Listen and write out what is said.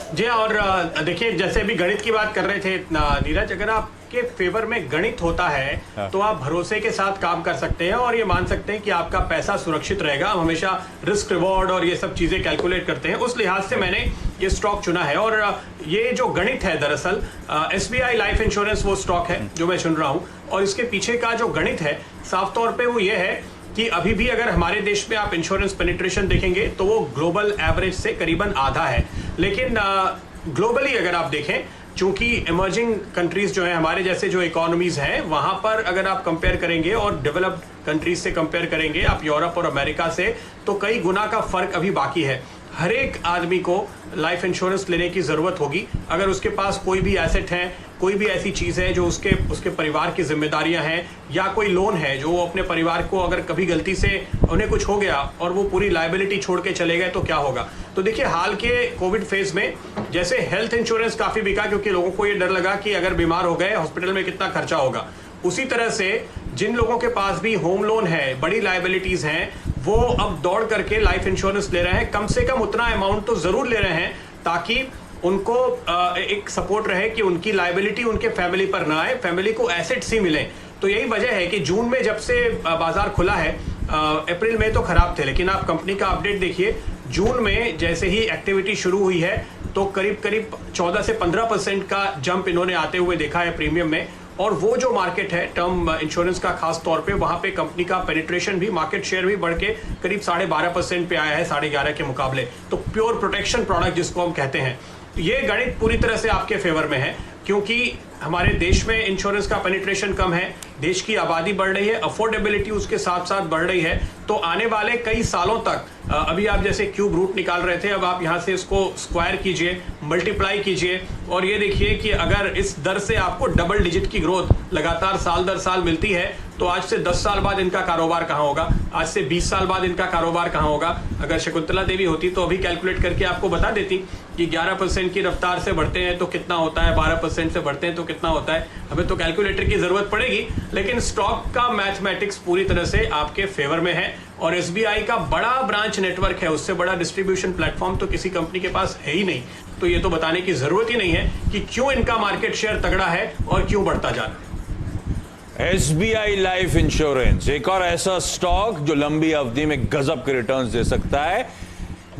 जी हाँ, और देखिए जैसे अभी गणित की बात कर रहे थे नीरज, अगर आपके फेवर में गणित होता है तो आप भरोसे के साथ काम कर सकते हैं और ये मान सकते हैं कि आपका पैसा सुरक्षित रहेगा। हम हमेशा रिस्क रिवॉर्ड और ये सब चीजें कैलकुलेट करते हैं, उस लिहाज से मैंने ये स्टॉक चुना है। और ये जो गणित है, दरअसल SBI लाइफ इंश्योरेंस वो स्टॉक है जो मैं चुन रहा हूँ, और इसके पीछे का जो गणित है साफ तौर पर वो ये है कि अभी भी अगर हमारे देश में आप इंश्योरेंस पेनिट्रेशन देखेंगे तो वो ग्लोबल एवरेज से करीबन आधा है। लेकिन ग्लोबली अगर आप देखें, चूंकि इमर्जिंग कंट्रीज जो है, हमारे जैसे जो इकोनॉमीज हैं, वहां पर अगर आप कंपेयर करेंगे और डेवलप्ड कंट्रीज से कंपेयर करेंगे, आप यूरोप और अमेरिका से, तो कई गुना का फर्क अभी बाकी है। हर एक आदमी को लाइफ इंश्योरेंस लेने की जरूरत होगी अगर उसके पास कोई भी एसेट है, कोई भी ऐसी चीज है जो उसके परिवार की जिम्मेदारियां हैं, या कोई लोन है जो वो अपने परिवार को, अगर कभी गलती से उन्हें कुछ हो गया और वो पूरी लायबिलिटी छोड़ के चले गए तो क्या होगा। तो देखिए, हाल के कोविड फेज में जैसे हेल्थ इंश्योरेंस काफी बिका क्योंकि लोगों को ये डर लगा कि अगर बीमार हो गए हॉस्पिटल में कितना खर्चा होगा, उसी तरह से जिन लोगों के पास भी होम लोन है, बड़ी लायबिलिटीज हैं, वो अब दौड़ करके लाइफ इंश्योरेंस ले रहे हैं। कम से कम उतना अमाउंट तो जरूर ले रहे हैं ताकि उनको एक सपोर्ट रहे कि उनकी लायबिलिटी उनके फैमिली पर ना आए, फैमिली को एसेट्स ही मिले। तो यही वजह है कि जून में जब से बाजार खुला है, अप्रैल में तो खराब थे, लेकिन आप कंपनी का अपडेट देखिए, जून में जैसे ही एक्टिविटी शुरू हुई है तो करीब करीब 14 से 15% का जंप इन्होंने आते हुए देखा है प्रीमियम में। और वो जो मार्केट है टर्म इंश्योरेंस का, खास तौर पे वहां पे कंपनी का पेनिट्रेशन भी, मार्केट शेयर भी बढ़ के करीब 12.5% पे आया है 11.5 के मुकाबले। तो प्योर प्रोटेक्शन प्रोडक्ट जिसको हम कहते हैं, ये गणित पूरी तरह से आपके फेवर में है क्योंकि हमारे देश में इंश्योरेंस का पेनिट्रेशन कम है, देश की आबादी बढ़ रही है, अफोर्डेबिलिटी उसके साथ साथ बढ़ रही है। तो आने वाले कई सालों तक, अभी आप जैसे क्यूब रूट निकाल रहे थे, अब आप यहां से इसको स्क्वायर कीजिए, मल्टीप्लाई कीजिए, और ये देखिए कि अगर इस दर से आपको डबल डिजिट की ग्रोथ लगातार साल दर साल मिलती है तो आज से 10 साल बाद इनका कारोबार कहां होगा, आज से 20 साल बाद इनका कारोबार कहां होगा। अगर शकुंतला देवी होती तो अभी कैलकुलेट करके आपको बता देती कि 11% की रफ्तार से बढ़ते हैं तो कितना होता है, 12% से बढ़ते हैं तो कितना होता है। हमें तो कैलकुलेटर की जरूरत पड़ेगी, लेकिन स्टॉक का मैथमेटिक्स पूरी तरह से आपके फेवर में है। और SBI का बड़ा ब्रांच नेटवर्क है, उससे बड़ा डिस्ट्रीब्यूशन प्लेटफॉर्म तो किसी कंपनी के पास है ही नहीं। तो ये तो बताने की जरूरत ही नहीं है कि क्यों इनका मार्केट शेयर तगड़ा है और क्यों बढ़ता जा रहा है। SBI लाइफ इंश्योरेंस एक और ऐसा स्टॉक जो लंबी अवधि में गजब के रिटर्न्स दे सकता है।